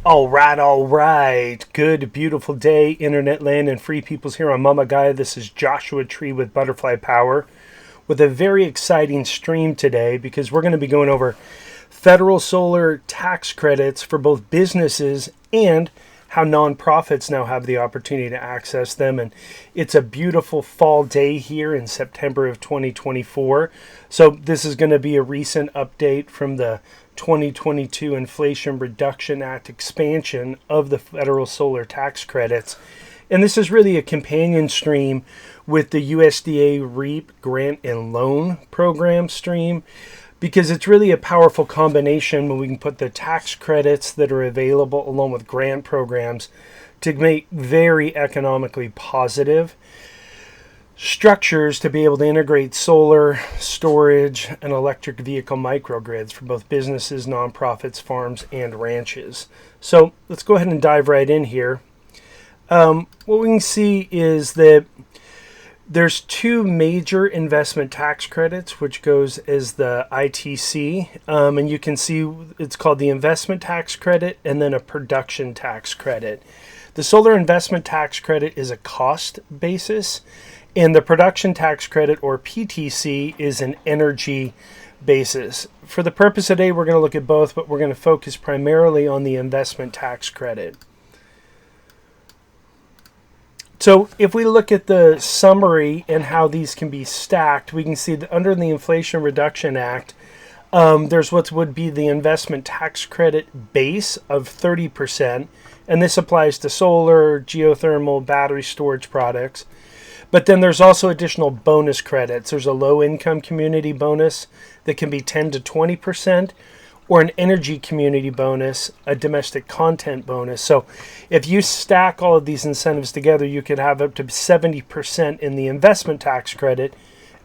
All right. Good, beautiful day, internet land and free peoples here on Mama Gaia. This is Joshua Tree with Butterfly Power with a very exciting stream today because we're going to be going over federal solar tax credits for both businesses and how nonprofits now have the opportunity to access them. And it's a beautiful fall day here in September of 2024. So this is going to be a recent update from the 2022 Inflation Reduction Act expansion of the federal solar tax credits. And this is really a companion stream with the USDA REAP grant and loan program stream, because it's really a powerful combination when we can put the tax credits that are available along with grant programs to make very economically positive structures to be able to integrate solar, storage, and electric vehicle microgrids for both businesses, nonprofits, farms, and ranches. So let's go ahead and dive right in here. What we can see is that there's two major investment tax credits, which goes as the ITC, and you can see it's called the investment tax credit and then a production tax credit. The solar investment tax credit is a cost basis, and the production tax credit, or PTC, is an energy basis. For the purpose of today, we're going to look at both, but we're going to focus primarily on the investment tax credit. So if we look at the summary and how these can be stacked, we can see that under the Inflation Reduction Act, there's what would be the investment tax credit base of 30%, and this applies to solar, geothermal, battery storage products. But then there's also additional bonus credits. There's a low-income community bonus that can be 10 to 20%, or an energy community bonus, a domestic content bonus. So if you stack all of these incentives together, you could have up to 70% in the investment tax credit.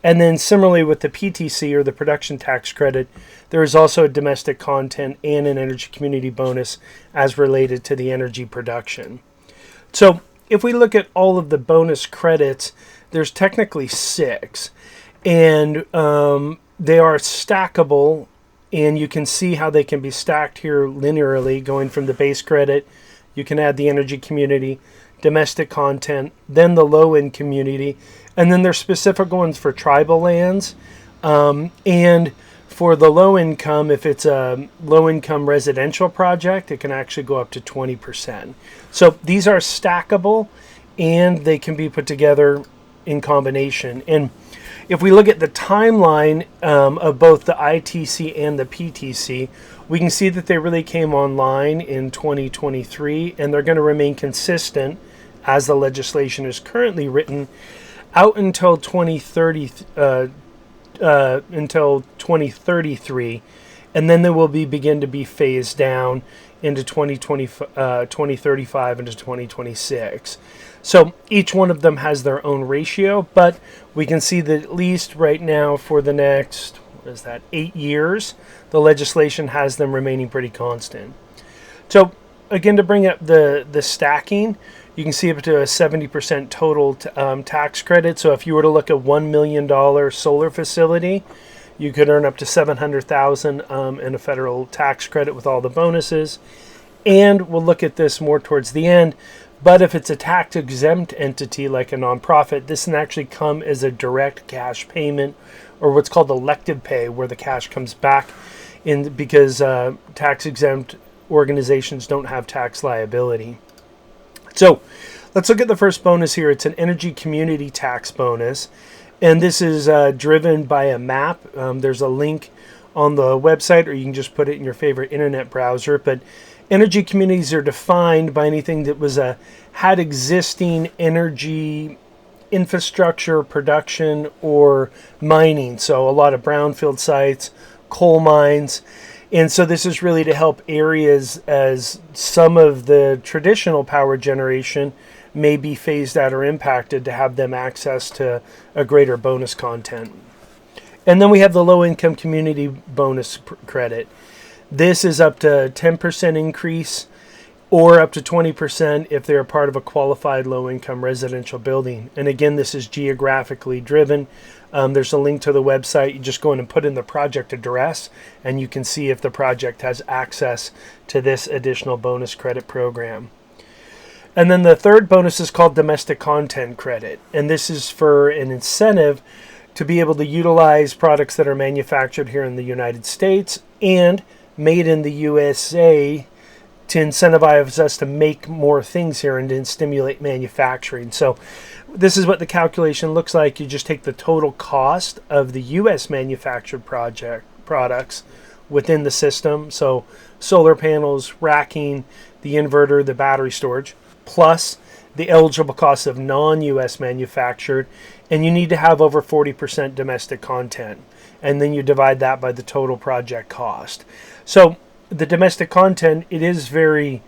And then similarly with the PTC, or the production tax credit, there is also a domestic content and an energy community bonus as related to the energy production. So if we look at all of the bonus credits, there's technically 6, and they are stackable, and you can see how they can be stacked here linearly, going from the base credit. You can add the energy community, domestic content, then the low-end community, and then there's specific ones for tribal lands, and for the low income, if it's a low-income residential project, it can actually go up to 20%. So these are stackable, and they can be put together in combination. And if we look at the timeline of both the ITC and the PTC, we can see that they really came online in 2023, and they're going to remain consistent as the legislation is currently written out until 2033, and then they will begin to be phased down into 2035 into 2026. So each one of them has their own ratio, but we can see that at least right now for the next 8 years, the legislation has them remaining pretty constant. So again, to bring up the stacking, you can see up to a 70% total tax credit. So if you were to look at $1 million solar facility, you could earn up to $700,000 in a federal tax credit with all the bonuses. And we'll look at this more towards the end. But if it's a tax-exempt entity like a nonprofit, this can actually come as a direct cash payment, or what's called elective pay, where the cash comes back in because tax-exempt organizations don't have tax liability. So let's look at the first bonus here. It's an energy community tax bonus, and this is driven by a map. There's a link on the website, or you can just put it in your favorite internet browser. But energy communities are defined by anything that was had existing energy infrastructure, production, or mining. So a lot of brownfield sites, coal mines. And so this is really to help areas as some of the traditional power generation may be phased out or impacted, to have them access to a greater bonus content. And then we have the low-income community bonus credit. This is up to 10% increase or up to 20% if they're part of a qualified low-income residential building. And again, this is geographically driven. There's a link to the website. You just go in and put in the project address, and you can see if the project has access to this additional bonus credit program. And then the third bonus is called domestic content credit. And this is for an incentive to be able to utilize products that are manufactured here in the United States and made in the USA to incentivize us to make more things here and to stimulate manufacturing. So this is what the calculation looks like. You just take the total cost of the US manufactured products within the system. So solar panels, racking, the inverter, the battery storage, plus the eligible cost of non-US manufactured, and you need to have over 40% domestic content. And then you divide that by the total project cost. So the domestic content, it is very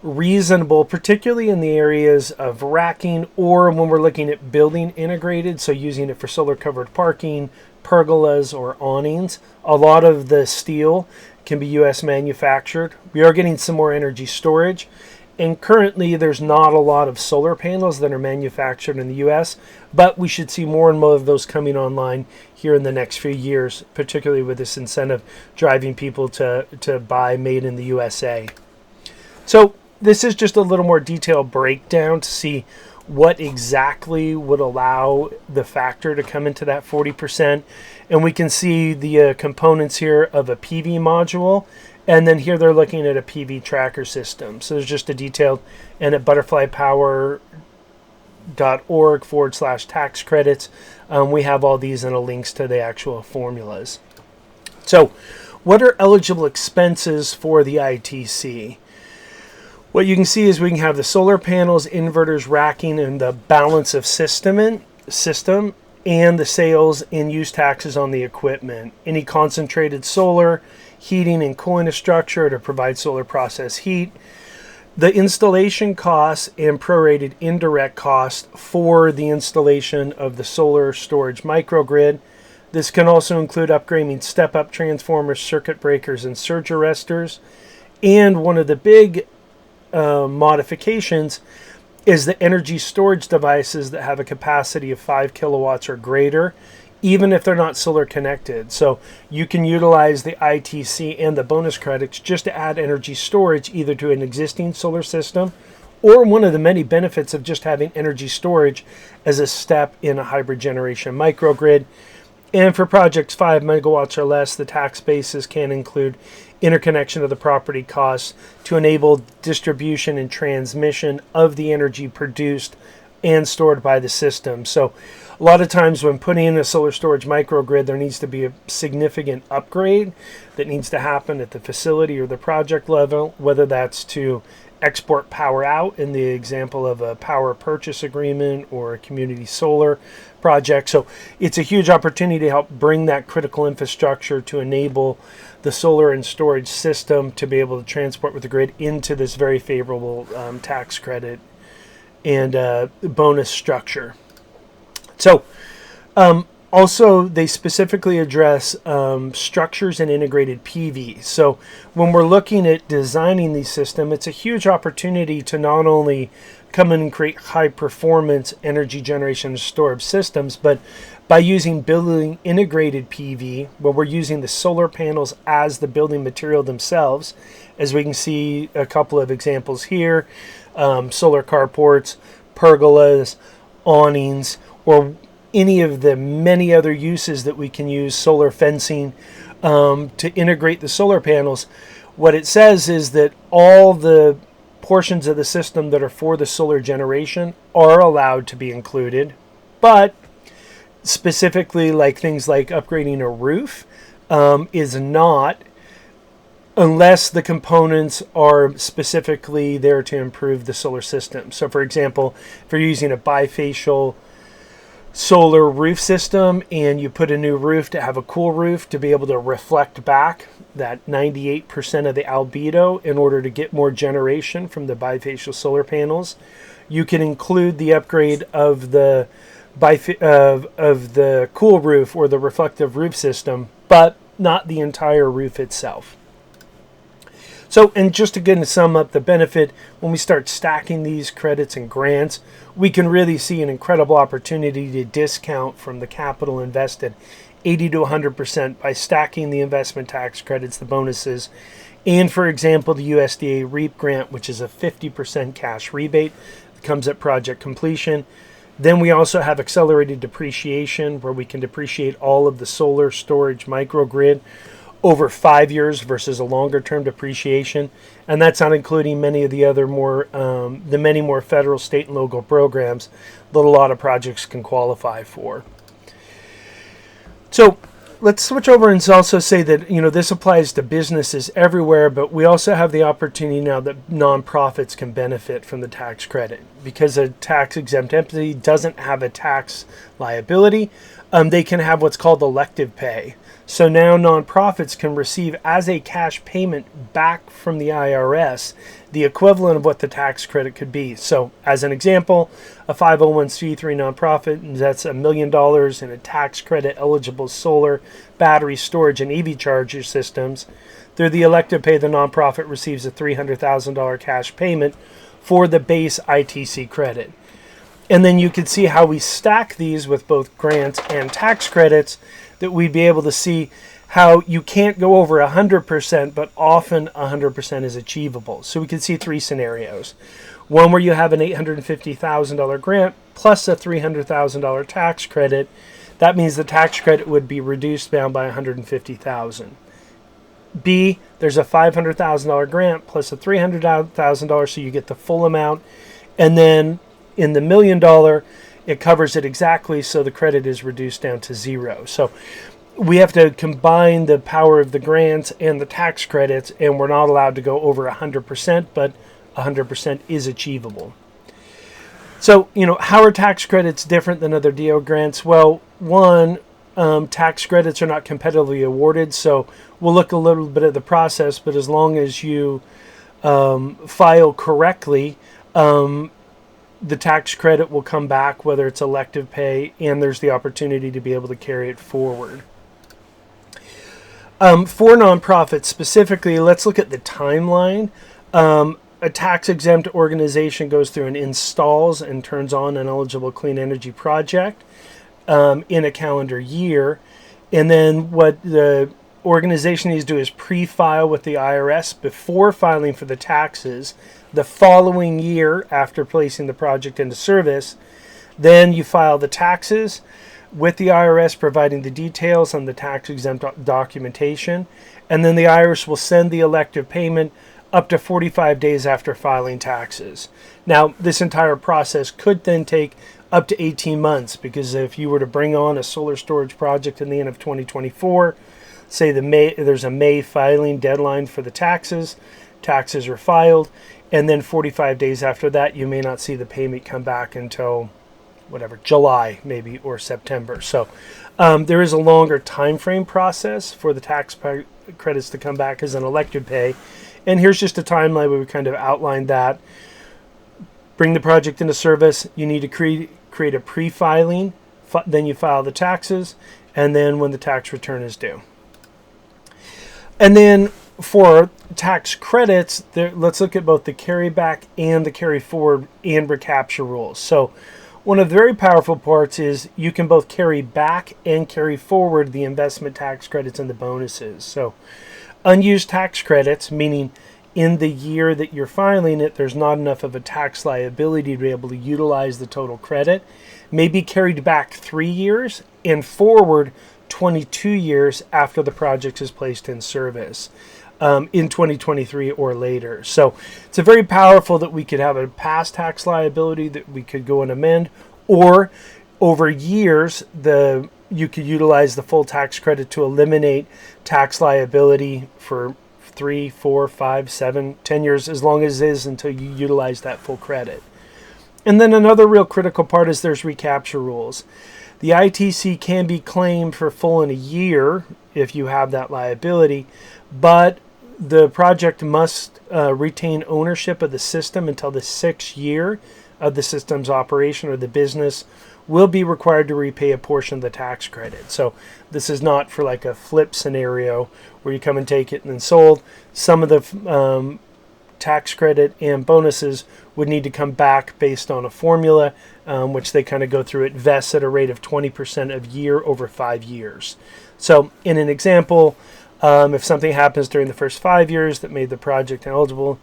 reasonable, particularly in the areas of racking or when we're looking at building integrated, so using it for solar covered parking, pergolas, or awnings. A lot of the steel can be US manufactured. We are getting some more energy storage, and currently there's not a lot of solar panels that are manufactured in the US, but we should see more and more of those coming online here in the next few years, particularly with this incentive driving people to buy made in the USA. So this is just a little more detailed breakdown to see what exactly would allow the factor to come into that 40%. And we can see the components here of a PV module. And then here they're looking at a PV tracker system. So there's just a detailed, and at butterflypower.org/tax credits, we have all these and links to the actual formulas. So what are eligible expenses for the ITC? What you can see is we can have the solar panels, inverters, racking, and the balance of system, and the sales and use taxes on the equipment. Any concentrated solar, heating and cooling a structure to provide solar process heat. The installation costs and prorated indirect costs for the installation of the solar storage microgrid. This can also include upgrading step-up transformers, circuit breakers, and surge arresters. And one of the big modifications is the energy storage devices that have a capacity of 5 kilowatts or greater, even if they're not solar connected. So you can utilize the ITC and the bonus credits just to add energy storage either to an existing solar system, or one of the many benefits of just having energy storage as a step in a hybrid generation microgrid. And for projects 5 megawatts or less, the tax basis can include interconnection of the property costs to enable distribution and transmission of the energy produced and stored by the system. So a lot of times when putting in a solar storage microgrid, there needs to be a significant upgrade that needs to happen at the facility or the project level, whether that's to export power out in the example of a power purchase agreement or a community solar project. So it's a huge opportunity to help bring that critical infrastructure to enable the solar and storage system to be able to transport with the grid into this very favorable tax credit and bonus structure. So also, they specifically address structures and integrated PV. So when we're looking at designing these systems, it's a huge opportunity to not only come in and create high-performance energy generation and storage systems, but by using building integrated PV, where we're using the solar panels as the building material themselves, as we can see a couple of examples here, solar carports, pergolas, awnings, or any of the many other uses that we can use solar fencing to integrate the solar panels. What it says is that all the portions of the system that are for the solar generation are allowed to be included, but specifically like things like upgrading a roof is not, unless the components are specifically there to improve the solar system. So for example, if you're using a bifacial solar roof system and you put a new roof to have a cool roof to be able to reflect back that 98% of the albedo in order to get more generation from the bifacial solar panels, you can include the upgrade of the cool roof or the reflective roof system, but not the entire roof itself. So, and just again to sum up the benefit, when we start stacking these credits and grants, we can really see an incredible opportunity to discount from the capital invested 80 to 100% by stacking the investment tax credits, the bonuses, and for example, the USDA REAP grant, which is a 50% cash rebate that comes at project completion. Then we also have accelerated depreciation, where we can depreciate all of the solar storage microgrid over 5 years versus a longer term depreciation, and that's not including many of the other the many more federal, state, and local programs that a lot of projects can qualify for. So let's switch over and also say that this applies to businesses everywhere, but we also have the opportunity now that nonprofits can benefit from the tax credit because a tax exempt entity doesn't have a tax liability. They can have what's called elective pay. So now nonprofits can receive as a cash payment back from the IRS the equivalent of what the tax credit could be. So as an example, a 501c3 nonprofit, that's $1 million in a tax credit eligible solar, battery storage, and EV charger systems. Through the elective pay, the nonprofit receives a $300,000 cash payment for the base ITC credit. And then you can see how we stack these with both grants and tax credits, that we'd be able to see how you can't go over 100%, but often 100% is achievable. So we can see three scenarios. One where you have an $850,000 grant plus a $300,000 tax credit. That means the tax credit would be reduced down by $150,000. B, there's a $500,000 grant plus a $300,000, so you get the full amount. And then in the $1 million, it covers it exactly, so the credit is reduced down to zero. So we have to combine the power of the grants and the tax credits, and we're not allowed to go over 100%, but 100% is achievable. So, how are tax credits different than other DO grants? Well, one, tax credits are not competitively awarded, so we'll look a little bit at the process, but as long as you file correctly, the tax credit will come back, whether it's elective pay, and there's the opportunity to be able to carry it forward. For nonprofits specifically, let's look at the timeline. A tax-exempt organization goes through and installs and turns on an eligible clean energy project in a calendar year. And then what the organization needs to do is pre-file with the IRS before filing for the taxes the following year after placing the project into service. Then you file the taxes with the IRS, providing the details on the tax-exempt documentation. And then the IRS will send the elective payment up to 45 days after filing taxes. Now, this entire process could then take up to 18 months, because if you were to bring on a solar storage project in the end of 2024, say there's a May filing deadline for the taxes are filed, and then 45 days after that, you may not see the payment come back until July maybe, or September. So there is a longer time frame process for the tax credits to come back as an elective pay. And here's just a timeline where we kind of outlined that. Bring the project into service, you need to create a pre-filing, then you file the taxes, and then when the tax return is due. And then for tax credits, let's look at both the carryback and the carry forward and recapture rules. So one of the very powerful parts is you can both carry back and carry forward the investment tax credits and the bonuses. So unused tax credits, meaning in the year that you're filing it, there's not enough of a tax liability to be able to utilize the total credit, may be carried back 3 years and forward 22 years after the project is placed in service. In 2023 or later. So it's a very powerful that we could have a past tax liability that we could go and amend, or over years you could utilize the full tax credit to eliminate tax liability for 3, 4, 5, 7, 10 years, as long as it is until you utilize that full credit. And then another real critical part is there's recapture rules. The ITC can be claimed for full in a year if you have that liability, but the project must retain ownership of the system until the 6th year of the system's operation or the business will be required to repay a portion of the tax credit. So this is not for like a flip scenario where you come and take it and then sold. Some of the tax credit and bonuses would need to come back based on a formula, which they kind of go through. It vests at a rate of 20% of year over 5 years. So in an example, if something happens during the first 5 years that made the project eligible,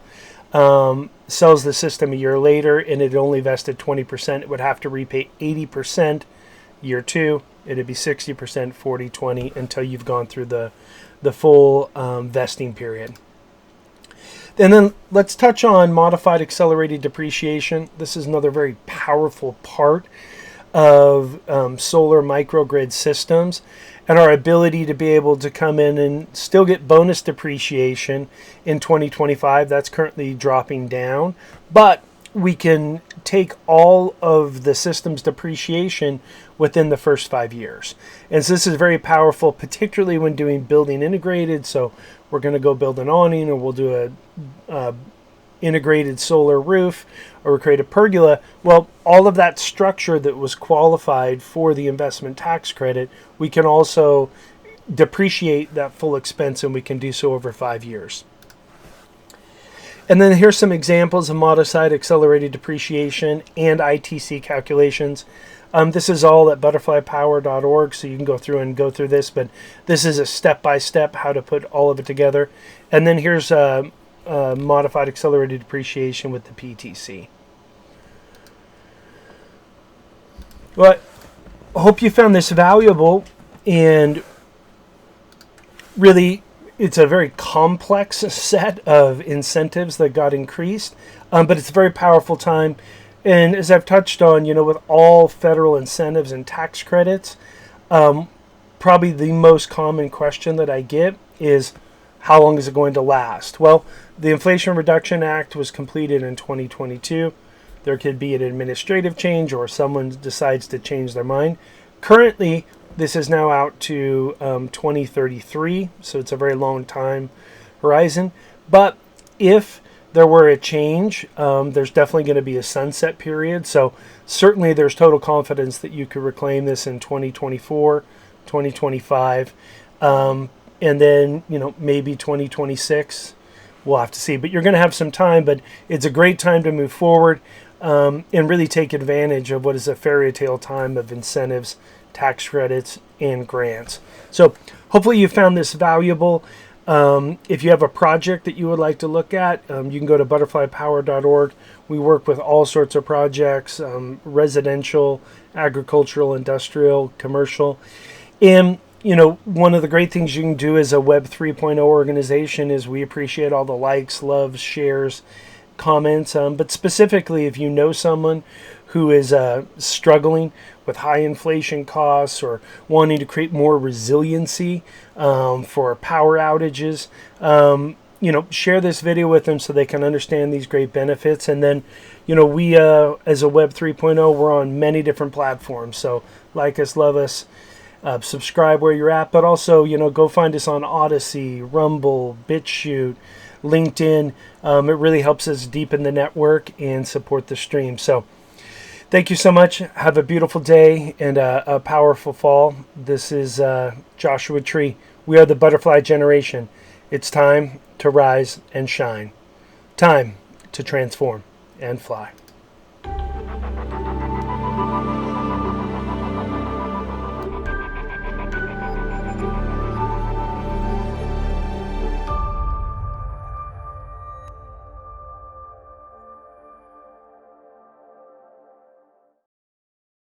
sells the system a year later and it only vested 20%, it would have to repay 80% year 2. It'd be 60%, 40, 20 until you've gone through the full vesting period. And then let's touch on modified accelerated depreciation. This is another very powerful part of solar microgrid systems and our ability to be able to come in and still get bonus depreciation in 2025. That's currently dropping down, but we can take all of the system's depreciation within the first 5 years. And so this is very powerful, particularly when doing building integrated. So we're going to go build an awning, or we'll do a integrated solar roof, or create a pergola. Well, all of that structure that was qualified for the investment tax credit, we can also depreciate that full expense, and we can do so over 5 years. And then here's some examples of modified accelerated depreciation and ITC calculations. This is all at butterflypower.org, so you can go through this, but this is a step-by-step how to put all of it together. And then here's modified accelerated depreciation with the PTC. Well, I hope you found this valuable, and really it's a very complex set of incentives that got increased, but it's a very powerful time. And as I've touched on, with all federal incentives and tax credits, probably the most common question that I get is, how long is it going to last? Well, the Inflation Reduction Act was completed in 2022. There could be an administrative change, or someone decides to change their mind. Currently, this is now out to 2033, so it's a very long time horizon. But if there were a change, there's definitely going to be a sunset period. So certainly there's total confidence that you could reclaim this in 2024, 2025, and then maybe 2026. We'll have to see. But you're going to have some time. But it's a great time to move forward and really take advantage of what is a fairy tale time of incentives, tax credits, and grants. So hopefully you found this valuable. If you have a project that you would like to look at, you can go to butterflypower.org. We work with all sorts of projects, residential, agricultural, industrial, commercial. And, one of the great things you can do as a Web 3.0 organization is we appreciate all the likes, loves, shares, comments. But specifically, if you know someone who is struggling with high inflation costs or wanting to create more resiliency for power outages, share this video with them so they can understand these great benefits. And then, we as a Web 3.0, we're on many different platforms. So like us, love us, subscribe where you're at, but also, go find us on Odyssey, Rumble, BitChute, LinkedIn. It really helps us deepen the network and support the stream. So thank you so much. Have a beautiful day and a powerful fall. This is Joshua Tree. We are the butterfly generation. It's time to rise and shine. Time to transform and fly.